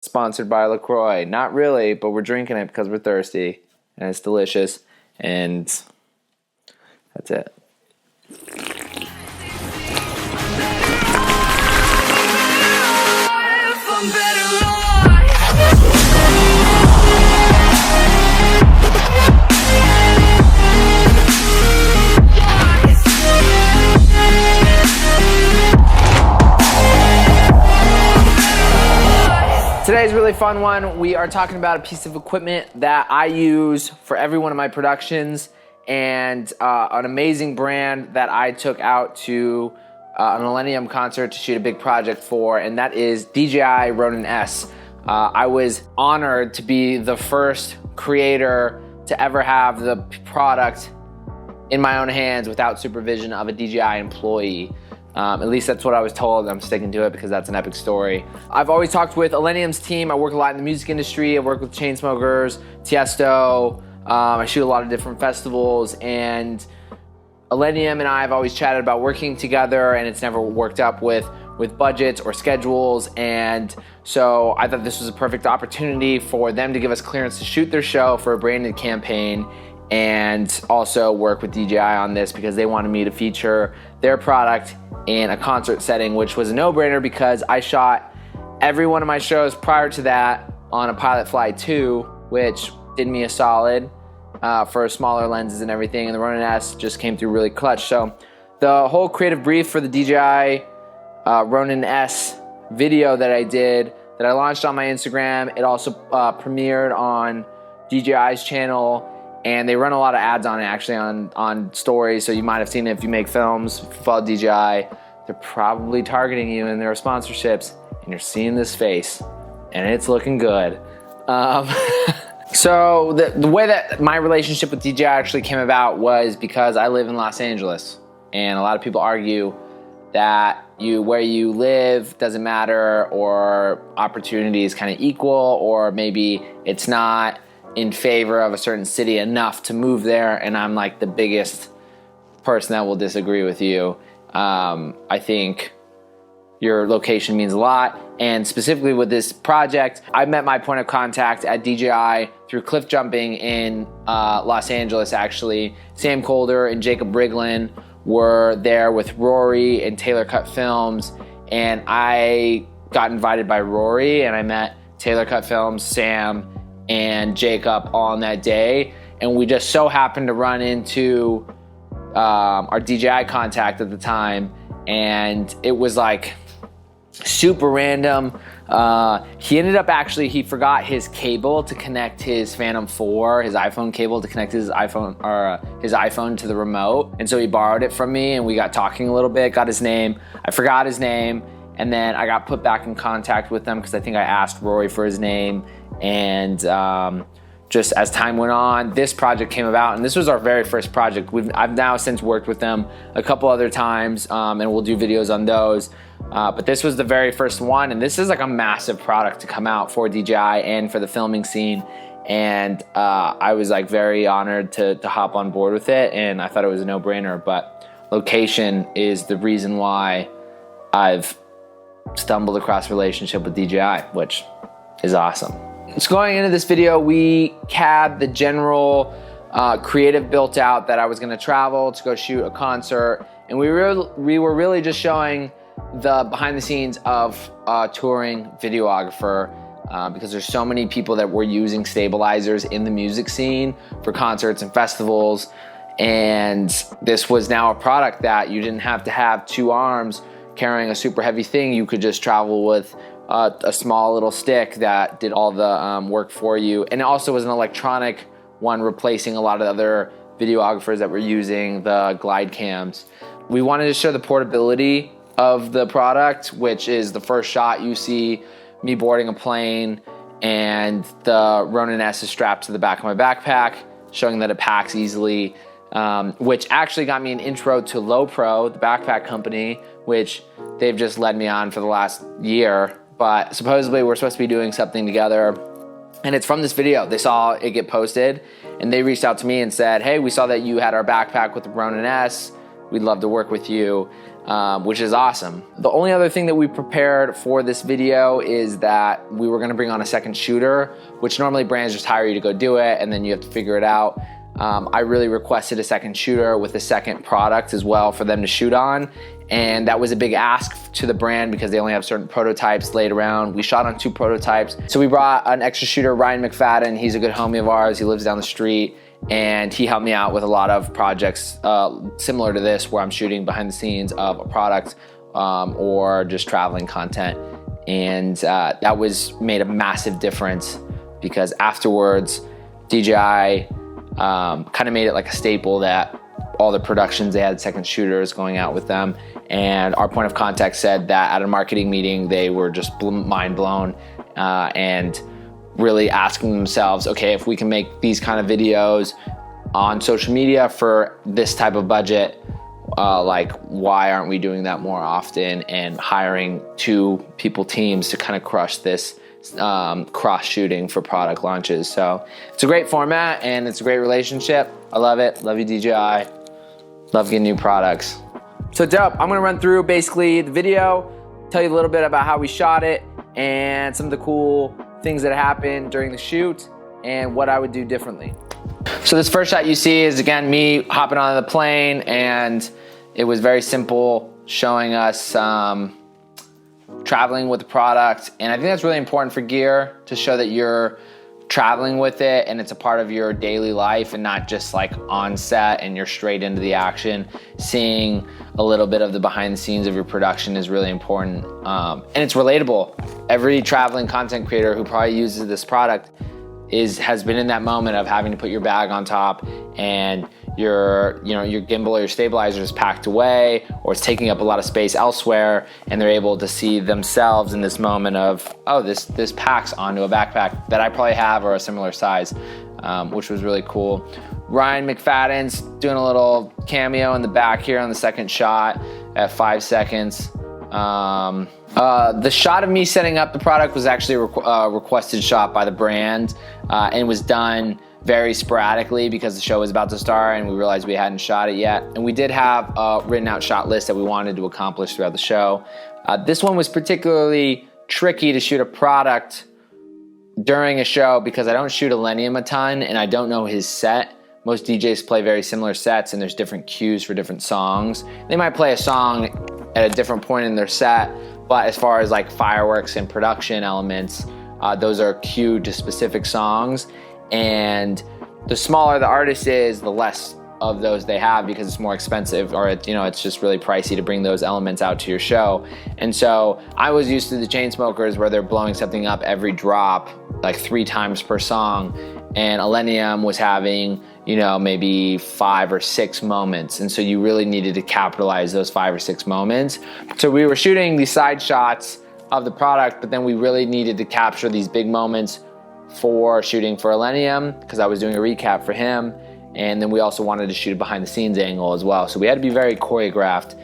Sponsored by LaCroix. Not really, but we're drinking it because we're thirsty. And it's delicious. And that's it. Today's a really fun one. We are talking about a piece of equipment that I use for every one of my productions, and an amazing brand that I took out to an Illenium concert to shoot a big project for, and that is DJI Ronin-S. I was honored to be the first creator to ever have the product in my own hands without supervision of a DJI employee. At least that's what I was told. I'm sticking to it because that's an epic story. I've always talked with Illenium's team. I work a lot in the music industry. I work with Chainsmokers, Tiesto. I shoot a lot of different festivals, and Illenium and I have always chatted about working together, and it's never worked up with budgets or schedules. And so I thought this was a perfect opportunity for them to give us clearance to shoot their show for a branded campaign, and also work with DJI on this because they wanted me to feature their product in a concert setting, which was a no-brainer because I shot every one of my shows prior to that on a Pilot Fly 2, which did me a solid for smaller lenses and everything, and the Ronin-S just came through really clutch. So the whole creative brief for the DJI Ronin-S video that I did, that I launched on my Instagram, it also premiered on DJI's channel, and they run a lot of ads on it actually on stories, so you might have seen it if you make films. If you follow DJI, they're probably targeting you in their sponsorships, and you're seeing this face, and it's looking good. So the way that my relationship with DJI actually came about was because I live in Los Angeles, and a lot of people argue that where you live doesn't matter, or opportunity is kind of equal, or maybe it's not in favor of a certain city enough to move there, and I'm like the biggest person that will disagree with you. I think your location means a lot, and specifically with this project, I met my point of contact at DJI through cliff jumping in Los Angeles actually. Sam Colder and Jacob Briglin were there with Rory and Taylor Cut Films, and I got invited by Rory, and I met Taylor Cut Films, Sam, and Jacob on that day, and we just so happened to run into our DJI contact at the time, and it was like super random. He ended up he forgot his cable to connect his Phantom 4, his iPhone cable to connect his iPhone to the remote, and so he borrowed it from me, and we got talking a little bit, got his name. I forgot his name, and then I got put back in contact with them because I think I asked Rory for his name. And just as time went on, this project came about, and this was our very first project. I've now since worked with them a couple other times, and we'll do videos on those. But this was the very first one, and this is like a massive product to come out for DJI and for the filming scene. And I was like very honored to hop on board with it, and I thought it was a no-brainer. But location is the reason why I've stumbled across a relationship with DJI, which is awesome. So going into this video, we had the general creative built out that I was going to travel to go shoot a concert, and we were really just showing the behind the scenes of a touring videographer, because there's so many people that were using stabilizers in the music scene for concerts and festivals, and this was now a product that you didn't have to have two arms carrying a super heavy thing. You could just travel with a small little stick that did all the work for you. And it also was an electronic one, replacing a lot of other videographers that were using the glide cams. We wanted to show the portability of the product, which is the first shot you see me boarding a plane, and the Ronin-S is strapped to the back of my backpack, showing that it packs easily, which actually got me an intro to Lowpro, the backpack company, which they've just led me on for the last year. But supposedly we're supposed to be doing something together, and it's from this video. They saw it get posted, and they reached out to me and said, hey, we saw that you had our backpack with the Ronin-S. We'd love to work with you. which is awesome. The only other thing that we prepared for this video is that we were gonna bring on a second shooter, which normally brands just hire you to go do it and then you have to figure it out. I really requested a second shooter with a second product as well for them to shoot on. And that was a big ask to the brand because they only have certain prototypes laid around. We shot on 2 prototypes. So we brought an extra shooter, Ryan McFadden. He's a good homie of ours. He lives down the street. And he helped me out with a lot of projects similar to this, where I'm shooting behind the scenes of a product or just traveling content. And that made a massive difference because afterwards, DJI kind of made it like a staple that all the productions, they had second shooters going out with them. And our point of contact said that at a marketing meeting, they were just mind blown and really asking themselves, okay, if we can make these kind of videos on social media for this type of budget, like why aren't we doing that more often and hiring 2 people teams to kind of crush this cross shooting for product launches. So it's a great format and it's a great relationship. I love it. Love you, DJI. Love getting new products. So dope. I'm gonna run through basically the video, tell you a little bit about how we shot it and some of the cool things that happened during the shoot and what I would do differently. So this first shot you see is, again, me hopping on the plane, and it was very simple, showing us traveling with the product. And I think that's really important for gear, to show that you're traveling with it and it's a part of your daily life and not just like on set and you're straight into the action. Seeing a little bit of the behind the scenes of your production is really important. And it's relatable. Every traveling content creator who probably uses this product has been in that moment of having to put your bag on top and your gimbal or your stabilizer is packed away or it's taking up a lot of space elsewhere, and they're able to see themselves in this moment of, oh, this packs onto a backpack that I probably have or a similar size, which was really cool. Ryan McFadden's doing a little cameo in the back here on the second shot at 5 seconds. The shot of me setting up the product was actually a requested shot by the brand, and was done very sporadically because the show was about to start and we realized we hadn't shot it yet. And we did have a written out shot list that we wanted to accomplish throughout the show. This one was particularly tricky to shoot a product during a show because I don't shoot Illenium a ton and I don't know his set. Most DJs play very similar sets and there's different cues for different songs. They might play a song at a different point in their set, but as far as like fireworks and production elements, those are cued to specific songs. And the smaller the artist is, the less of those they have because it's more expensive, or it's just really pricey to bring those elements out to your show. And so I was used to the Chainsmokers where they're blowing something up every drop, like 3 times per song. And Illenium was having, maybe 5 or 6 moments. And so you really needed to capitalize those 5 or 6 moments. So we were shooting these side shots of the product, but then we really needed to capture these big moments for shooting for Illenium because I was doing a recap for him. And then we also wanted to shoot a behind the scenes angle as well. So we had to be very choreographed,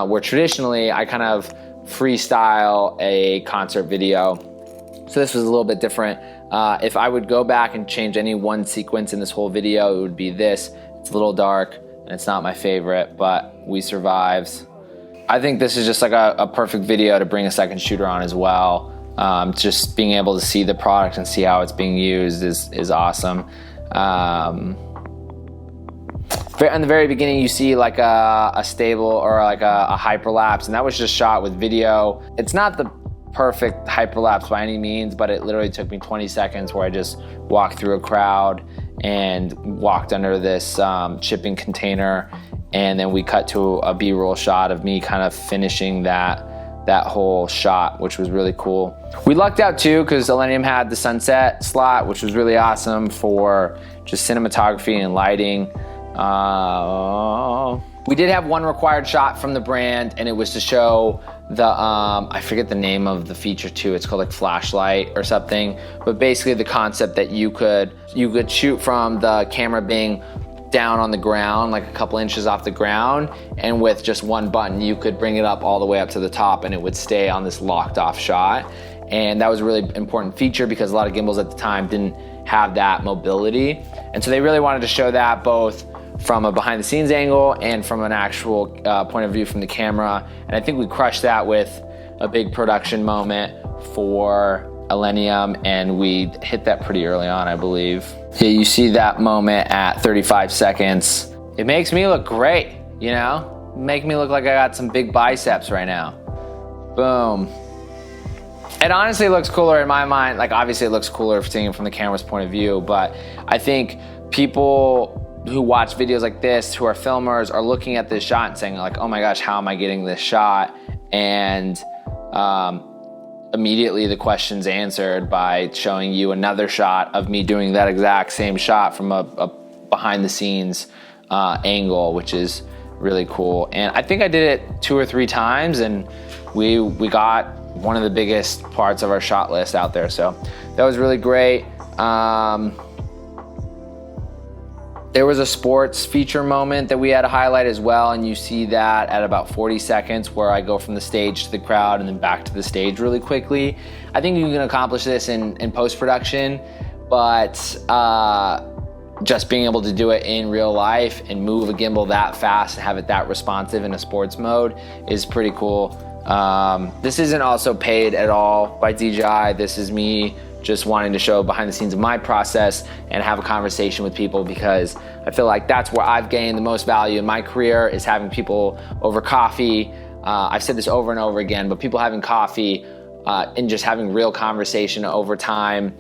where traditionally I kind of freestyle a concert video. So this was a little bit different. If I would go back and change any one sequence in this whole video, it would be this. It's a little dark and it's not my favorite, but we survived. I think this is just like a perfect video to bring a second shooter on as well. Just being able to see the product and see how it's being used is awesome. In the very beginning, you see like a stable or like a hyperlapse, and that was just shot with video. It's not the perfect hyperlapse by any means, but it literally took me 20 seconds where I just walked through a crowd and walked under this shipping container, and then we cut to a B-roll shot of me kind of finishing that whole shot, which was really cool. We lucked out too because Illenium had the sunset slot, which was really awesome for just cinematography and lighting. We did have one required shot from the brand, and it was to show the, I forget the name of the feature too, it's called like flashlight or something, but basically the concept that you could shoot from the camera being down on the ground, like a couple inches off the ground, and with just one button you could bring it up all the way up to the top and it would stay on this locked off shot. And that was a really important feature because a lot of gimbals at the time didn't have that mobility, and so they really wanted to show that both from a behind the scenes angle and from an actual point of view from the camera. And I think we crushed that with a big production moment for Illenium, and we hit that pretty early on, I believe. Yeah, you see that moment at 35 seconds. It makes me look great, you know? Make me look like I got some big biceps right now. Boom. It honestly looks cooler in my mind. Like, obviously it looks cooler if seeing it from the camera's point of view, but I think people who watch videos like this, who are filmers, are looking at this shot and saying like, oh my gosh, how am I getting this shot? And immediately the question's answered by showing you another shot of me doing that exact same shot from a behind the scenes angle, which is really cool. And I think I did it 2 or 3 times, and we got one of the biggest parts of our shot list out there. So that was really great. There was a sports feature moment that we had to highlight as well, and you see that at about 40 seconds where I go from the stage to the crowd and then back to the stage really quickly. I think you can accomplish this in post-production, but just being able to do it in real life and move a gimbal that fast and have it that responsive in a sports mode is pretty cool. This isn't also paid at all by DJI. This is me just wanting to show behind the scenes of my process and have a conversation with people, because I feel like that's where I've gained the most value in my career, is having people over coffee. I've said this over and over again, but people having coffee and just having real conversation over time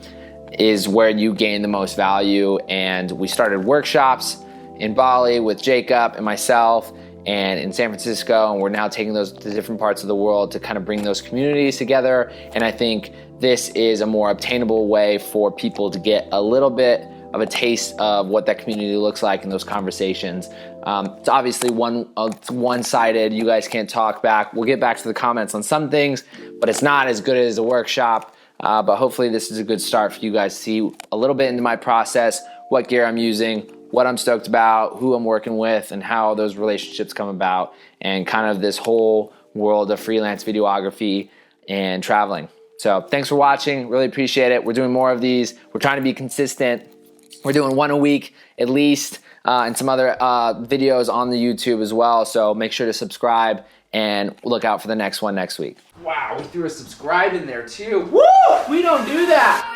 is where you gain the most value. And we started workshops in Bali with Jacob and myself, and in San Francisco, and we're now taking those to different parts of the world to kind of bring those communities together. And I think this is a more obtainable way for people to get a little bit of a taste of what that community looks like in those conversations. It's obviously one-sided. You guys can't talk back. We'll get back to the comments on some things, but it's not as good as a workshop. But hopefully this is a good start for you guys to see a little bit into my process, what gear I'm using, what I'm stoked about, who I'm working with, and how those relationships come about, and kind of this whole world of freelance videography and traveling. So thanks for watching. Really appreciate it. We're doing more of these. We're trying to be consistent. We're doing 1 a week at least, and some other videos on the YouTube as well. So make sure to subscribe and look out for the next one next week. Wow, we threw a subscribe in there too. Woo! We don't do that.